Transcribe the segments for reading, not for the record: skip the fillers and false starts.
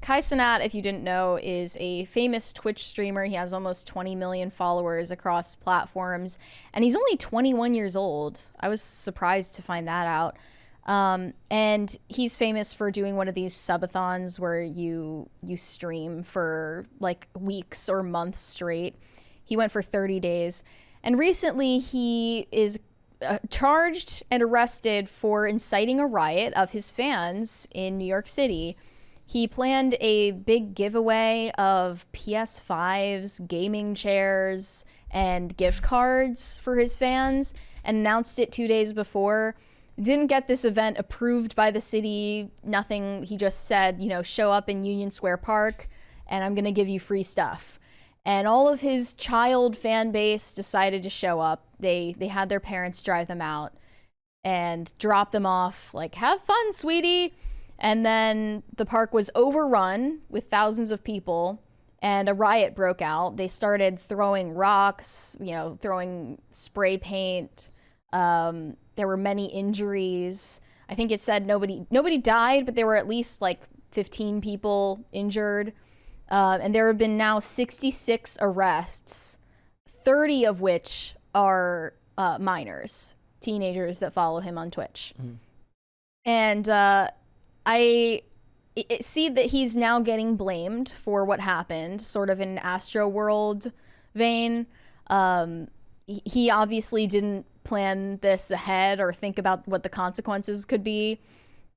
Cenat, if you didn't know, is a famous Twitch streamer. He has almost 20 million followers across platforms, and he's only 21 years old. I was surprised to find that out. And he's famous for doing one of these subathons where you stream for like weeks or months straight. He went for 30 days. And recently he is charged and arrested for inciting a riot of his fans in New York City. He planned a big giveaway of PS5s, gaming chairs, and gift cards for his fans and announced it 2 days before. Didn't get this event approved by the city, nothing. He just said, you know, show up in Union Square Park and I'm gonna give you free stuff. And all of his child fan base decided to show up. They had their parents drive them out and drop them off, like, have fun, sweetie. And then the park was overrun with thousands of people and a riot broke out. They started throwing rocks, you know, throwing spray paint. There were many injuries. I think it said nobody died, but there were at least like 15 people injured. And there have been now 66 arrests, 30 of which are minors, teenagers that follow him on Twitch. Mm-hmm. And I see that he's now getting blamed for what happened, sort of in Astro World vein. He obviously didn't plan this ahead or think about what the consequences could be.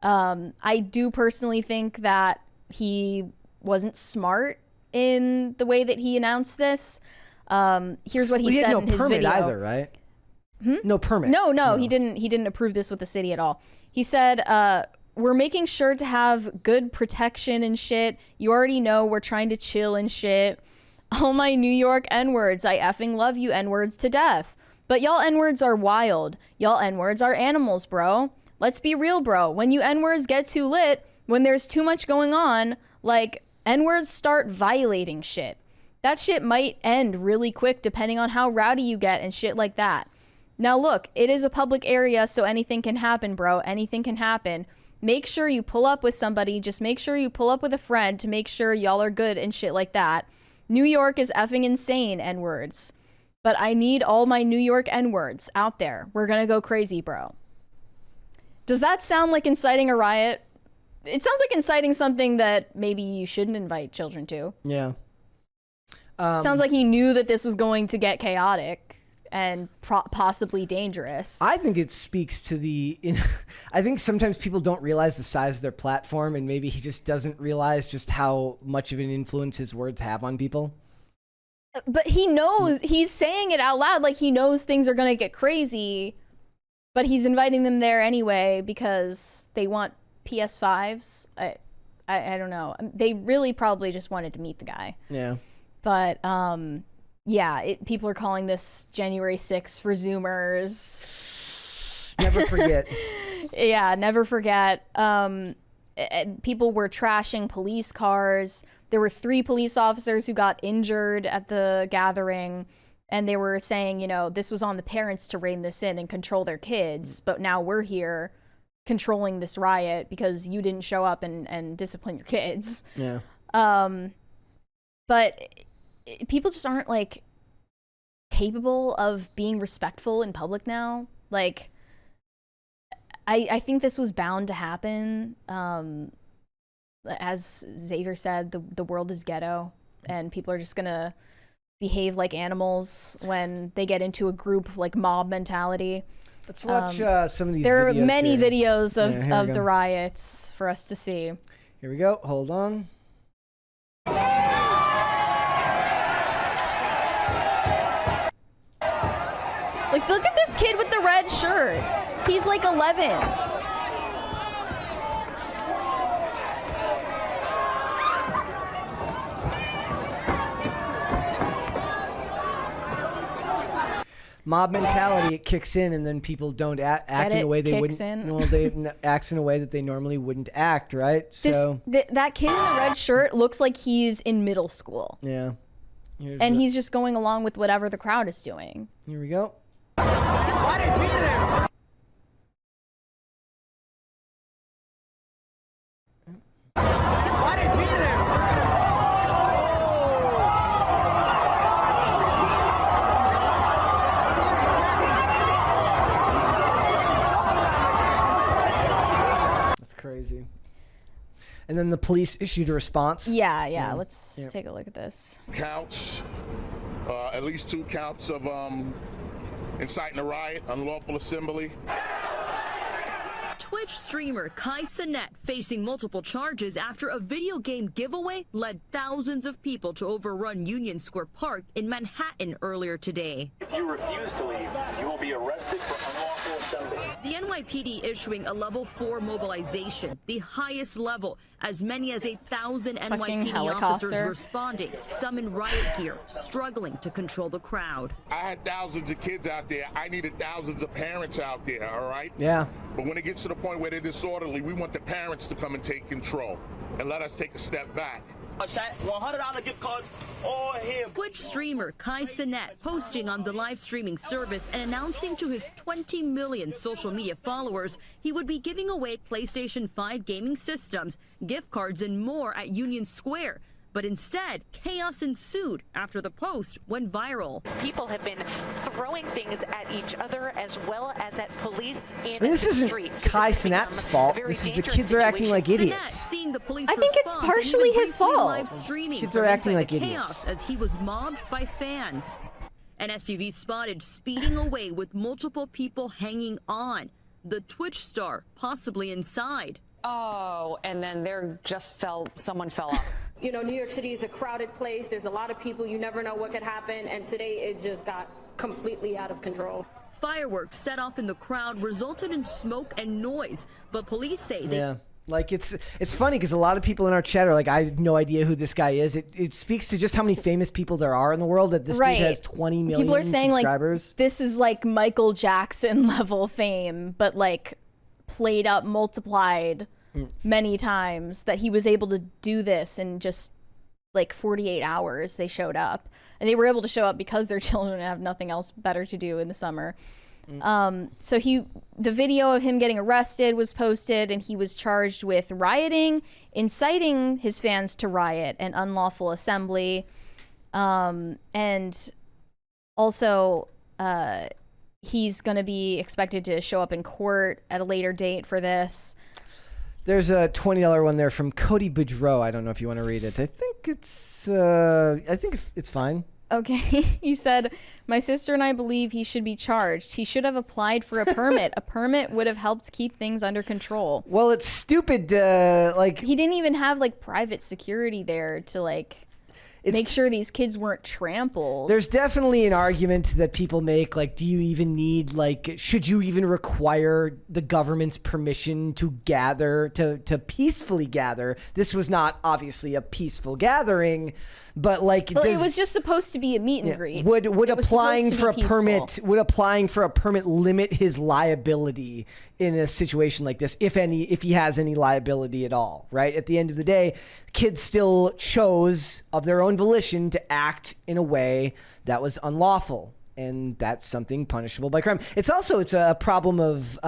I do personally think that he wasn't smart in the way that he announced this. Here's what he said in his video. Either, right? No permit. No, he didn't approve this with the city at all. He said, we're making sure to have good protection and shit. You already know we're trying to chill and shit. All my New York N-words, I effing love you N-words to death. But y'all N-words are wild. Y'all N-words are animals, bro. Let's be real, bro. When you N-words get too lit, when there's too much going on, like, N-words start violating shit. That shit might end really quick depending on how rowdy you get and shit like that. Now look, it is a public area, so anything can happen, bro. Anything can happen. Make sure you pull up with somebody. Just make sure you pull up with a friend to make sure y'all are good and shit like that. New York is effing insane, N-words. But I need all my New York N-words out there. We're gonna go crazy, bro. Does that sound like inciting a riot? It sounds like inciting something that maybe you shouldn't invite children to. Yeah. Sounds like he knew that this was going to get chaotic and possibly dangerous. I think it speaks to the... I think sometimes people don't realize the size of their platform, and maybe he just doesn't realize just how much of an influence his words have on people. But he knows, he's saying it out loud like he knows things are going to get crazy, but he's inviting them there anyway because they want PS5s. I don't know. They really probably just wanted to meet the guy. Yeah. But yeah, people are calling this January 6th for Zoomers. Never forget. Yeah, never forget. People were trashing police cars. There were 3 police officers who got injured at the gathering, and they were saying, you know, this was on the parents to rein this in and control their kids, but now we're here controlling this riot because you didn't show up and discipline your kids. Yeah. But people just aren't, like, capable of being respectful in public now. Like, I think this was bound to happen. As Xavier said, the world is ghetto, and people are just gonna behave like animals when they get into a group, like, mob mentality. Let's watch some of these videos. There are many here. videos of the riots for us to see. Here we go. Hold on. Like, look at this kid with the red shirt. He's like 11. Mob mentality, it kicks in, and then people don't act in a way they wouldn't. Well, they acts in a way that they normally wouldn't act, right? So that kid in the red shirt looks like he's in middle school. Yeah. And he's just going along with whatever the crowd is doing. Here we go. Why did be there? And then the police issued a response. Yeah. Let's take a look at this. Counts, at least 2 counts of inciting a riot, unlawful assembly. Twitch streamer Cenat facing multiple charges after a video game giveaway led thousands of people to overrun Union Square Park in Manhattan earlier today. If you refuse to leave, you will be arrested for unlawful assembly. The NYPD issuing a level 4 mobilization, the highest level. As many as 1,000 NYPD officers responding, some in riot gear, struggling to control the crowd. I had thousands of kids out there. I needed thousands of parents out there, all right? Yeah. But when it gets to the point where they're disorderly, we want the parents to come and take control and let us take a step back. $100 gift cards all here. Twitch streamer Cenat posting on the live streaming service and announcing to his 20 million social media followers he would be giving away PlayStation 5 gaming systems, gift cards, and more at Union Square. But instead, chaos ensued after the post went viral. People have been throwing things at each other as well as at police in this isn't Kai Cenat's fault. This is the kids are acting like idiots. Seeing the police I think it's partially his fault. Kids are acting like idiots. As he was mobbed by fans. An SUV spotted speeding away with multiple people hanging on. The Twitch star possibly inside. Oh, and then someone fell off. You know, New York City is a crowded place. There's a lot of people. You never know what could happen. And today it just got completely out of control. Fireworks set off in the crowd resulted in smoke and noise, but police say they... Like, it's funny because a lot of people in our chat are like, I have no idea who this guy is. It speaks to just how many famous people there are in the world that this dude has 20 million people are saying, subscribers. Like, this is like Michael Jackson level fame, but like played up, multiplied many times, that he was able to do this in just like 48 hours. They showed up, and they were able to show up because their children have nothing else better to do in the summer. So the video of him getting arrested was posted, and he was charged with rioting, inciting his fans to riot, and unlawful assembly. And also, he's going to be expected to show up in court at a later date for this. There's a $20 one there from Cody Boudreau. I don't know if you want to read it. I think it's fine. Okay. He said, my sister and I believe he should be charged. He should have applied for a permit. A permit would have helped keep things under control. Well, it's stupid. Like, he didn't even have like private security there to like make sure these kids weren't trampled. There's definitely an argument that people make, like, do you even need, like, should you even require the government's permission to gather, to peacefully gather? This was not obviously a peaceful gathering, but like, well, it was just supposed to be a meet and greet. Would applying for a permit limit his liability in a situation like this, if he has any liability at all, right? At the end of the day, kids still chose of their own volition to act in a way that was unlawful, and that's something punishable by crime. It's a problem of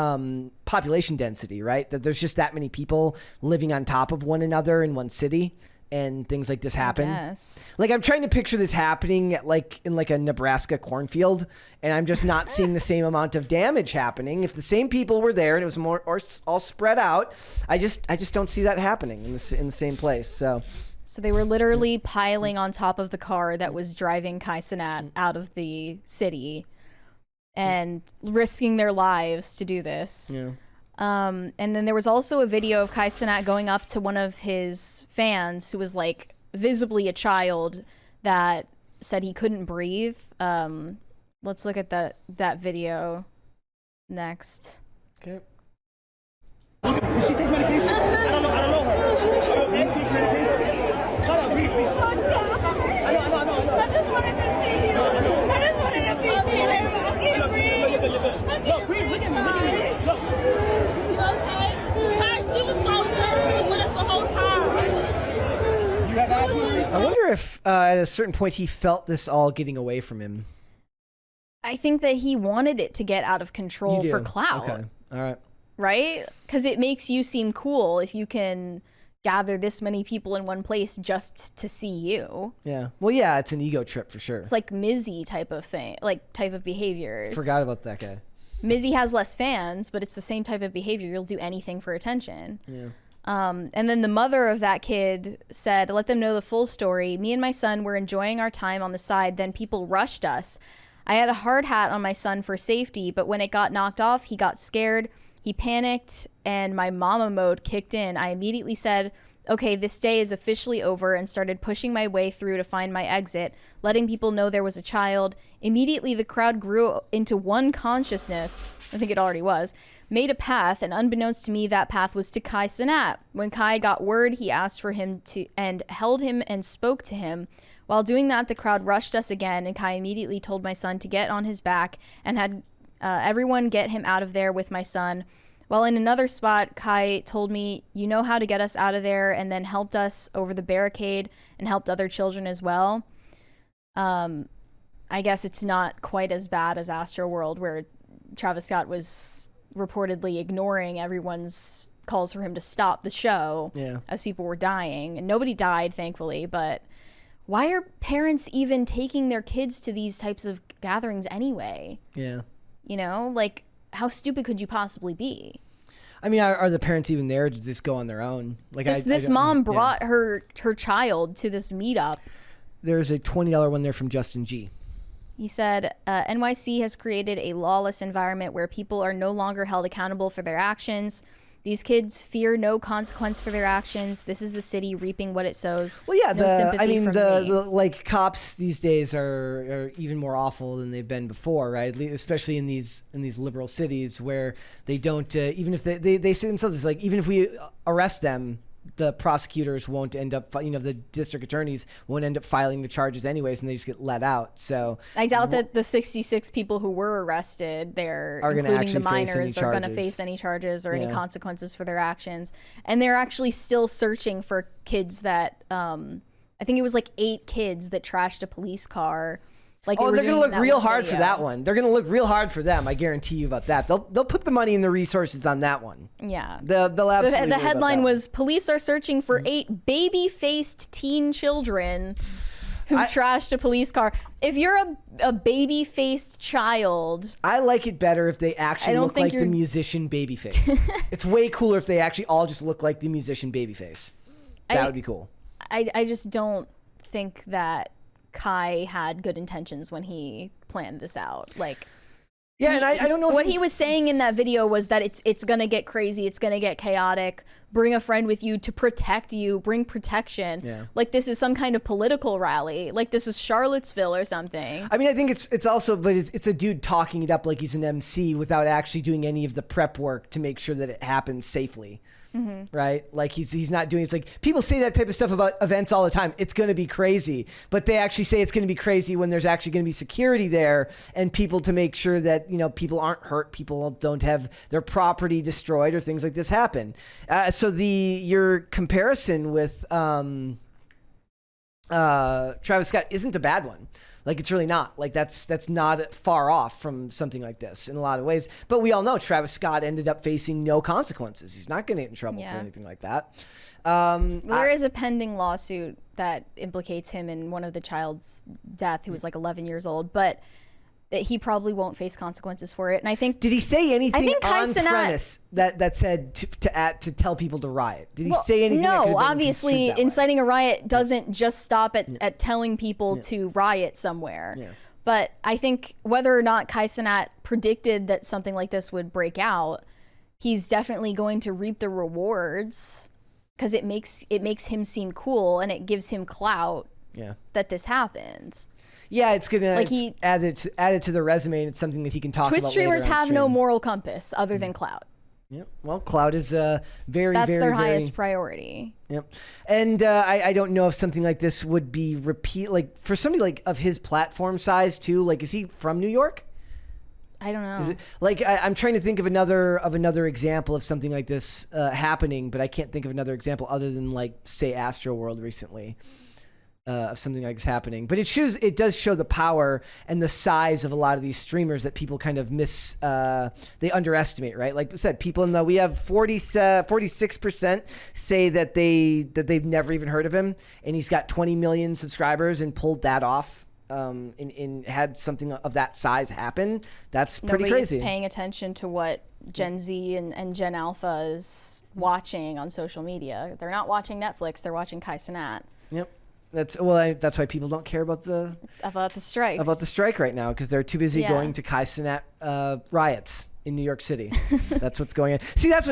population density, right? That there's just that many people living on top of one another in one city, and things like this happen. Yes. Like, I'm trying to picture this happening in a Nebraska cornfield, and I'm just not seeing the same amount of damage happening. If the same people were there and it was more or all spread out, I just don't see that happening in the same place. So they were literally piling on top of the car that was driving Cenat out of the city and risking their lives to do this. Yeah. And then there was also a video of Cenat going up to one of his fans who was like visibly a child that said he couldn't breathe. Let's look at that video next. Okay. Did she take medication? I don't know her. Okay, take medication. Shut up, brief me. I know. I just wanted to see you. I just wanted to see you. I can't breathe. Look, breathe. Look at me. Look. Okay. She was so good. She was with us the whole time. You have asthma? I wonder if at a certain point he felt this all getting away from him. I think that he wanted it to get out of control for clout. Okay. All right. Right? Because it makes you seem cool if you can gather this many people in one place just to see you. Yeah. Well, yeah, it's an ego trip for sure. It's like Mizzy type of thing, like type of behaviors. Forgot about that guy. Mizzy has less fans, but it's the same type of behavior. You'll do anything for attention. Yeah. And then the mother of that kid said, let them know the full story. Me and my son were enjoying our time on the side. Then people rushed us. I had a hard hat on my son for safety, but when it got knocked off, he got scared. He panicked and my mama mode kicked in. I immediately said, okay, this day is officially over, and started pushing my way through to find my exit, letting people know there was a child. Immediately, the crowd grew into one consciousness. I think it already was. Made a path, and unbeknownst to me, that path was to Kai Cenat. When Kai got word, he asked for him to and held him and spoke to him. While doing that, the crowd rushed us again, and Kai immediately told my son to get on his back and had everyone get him out of there with my son. While in another spot, Kai told me, you know how to get us out of there, and then helped us over the barricade and helped other children as well. I guess it's not quite as bad as Astroworld, where Travis Scott was reportedly ignoring everyone's calls for him to stop the show as people were dying. And nobody died, thankfully, but why are parents even taking their kids to these types of gatherings anyway? Yeah. You know, like, how stupid could you possibly be? I mean, are the parents even there to just go on their own? Like this mom brought her child to this meetup. There's a $20 one there from Justin G. He said, NYC has created a lawless environment where people are no longer held accountable for their actions. These kids fear no consequence for their actions. This is the city reaping what it sows. Well, yeah, the like cops these days are even more awful than they've been before, right? Especially in these liberal cities where they don't even if they say themselves, it's like, even if we arrest them, the prosecutors won't end up, the district attorneys won't end up filing the charges anyways, and they just get let out. So I doubt that the 66 people who were arrested there, including the minors, are going to face any charges or any consequences for their actions. And they're actually still searching for kids that, I think it was like 8 kids that trashed a police car. Like they're going to look real hard for that one. They're going to look real hard for them. I guarantee you about that. They'll put the money and the resources on that one. Yeah. They'll absolutely. The headline was, police are searching for 8 baby-faced teen children who trashed a police car. If you're a baby-faced child, I like it better if they actually look like the musician Babyface. It's way cooler if they actually all just look like the musician Babyface. That would be cool. I just don't think that Kai had good intentions when he planned this out. Like, and I don't know what he was saying in that video was that it's gonna get crazy, it's gonna get chaotic. Bring a friend with you to protect you. Bring protection. Yeah. Like this is some kind of political rally. Like this is Charlottesville or something. I mean, I think it's also, but it's a dude talking it up like he's an MC without actually doing any of the prep work to make sure that it happens safely. Mm-hmm. Right? Like he's not doing, it's like people say that type of stuff about events all the time. It's going to be crazy, but they actually say it's going to be crazy when there's actually going to be security there and people to make sure that, people aren't hurt, people don't have their property destroyed or things like this happen. So your comparison with Travis Scott isn't a bad one. Like, it's really not. Like, that's not far off from something like this in a lot of ways. But we all know Travis Scott ended up facing no consequences. He's not going to get in trouble for anything like that. There is a pending lawsuit that implicates him in one of the child's death, who was like 11 years old. But he probably won't face consequences for it. And I think, did he say anything on premise that said to tell people to riot? Did he say anything? No, obviously inciting a riot doesn't just stop at telling people to riot somewhere. Yeah. But I think whether or not Kai Cenat predicted that something like this would break out, he's definitely going to reap the rewards because it makes him seem cool and it gives him clout that this happened. Yeah, it's gonna add it to the resume, and it's something that he can talk about. Twitch streamers have no moral compass other than clout. Yep. Well, clout is that's their highest priority. Yep. And I don't know if something like this would be like for somebody like of his platform size too. Like, is he from New York? I don't know. Is it, like I'm trying to think of another example of something like this happening, but I can't think of another example other than like say Astroworld recently. Of something like this happening, but it does show the power and the size of a lot of these streamers that people kind of they underestimate, right? Like I said, we have 46% say that they've never even heard of him, and he's got 20 million subscribers and pulled that off. And had something of that size happen. That's pretty crazy. Nobody's paying attention to what Gen Z and Gen Alpha is watching on social media. They're not watching Netflix. They're watching Cenat. Yep. That's why people don't care about the strikes. About the strike right now, because they're too busy going to Cenat riots in New York City. That's what's going on. See, that's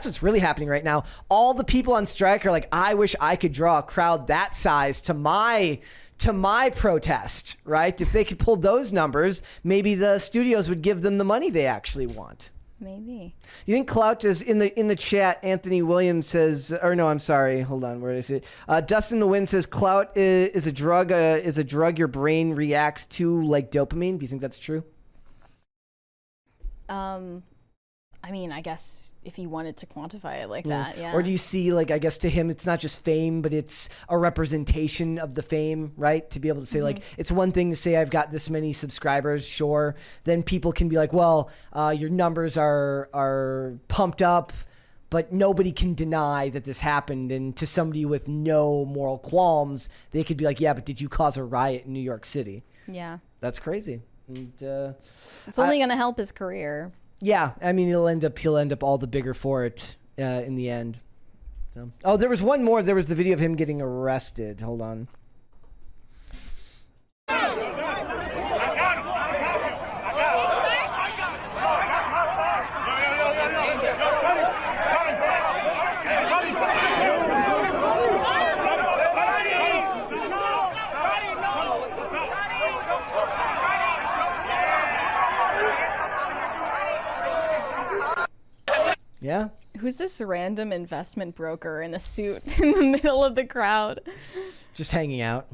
what's really happening right now. All the people on strike are like, I wish I could draw a crowd that size to my protest, right? If they could pull those numbers, maybe the studios would give them the money they actually want. Maybe. You think Clout is in the chat? Anthony Williams says, or no, I'm sorry. Hold on. Where did I see it? Dustin the Wind says Clout is a drug. Is a drug your brain reacts to like dopamine. Do you think that's true? I mean, I guess if you wanted to quantify it like that, yeah. Or do you see, like, I guess to him, it's not just fame, but it's a representation of the fame, right? To be able to say, like, it's one thing to say I've got this many subscribers, sure. Then people can be like, well, your numbers are pumped up, but nobody can deny that this happened. And to somebody with no moral qualms, they could be like, yeah, but did you cause a riot in New York City? Yeah. That's crazy. And, it's only going to help his career. Yeah, I mean, he'll end up all the bigger for it in the end. So. Oh, there was one more. There was the video of him getting arrested. Hold on. Yeah. Who's this random investment broker in a suit in the middle of the crowd? Just hanging out.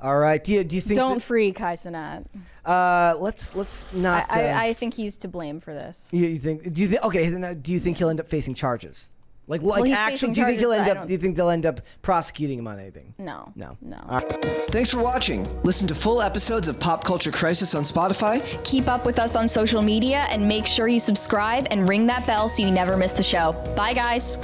All right. Do you think? Don't free Cenat. Let's not. I think he's to blame for this. You think? Do you think? Okay. Then, do you think he'll end up facing charges? Like actually, do you think Do you think they'll end up prosecuting him on anything? No. All right. Thanks for watching. Listen to full episodes of Pop Culture Crisis on Spotify. Keep up with us on social media and make sure you subscribe and ring that bell so you never miss the show. Bye, guys.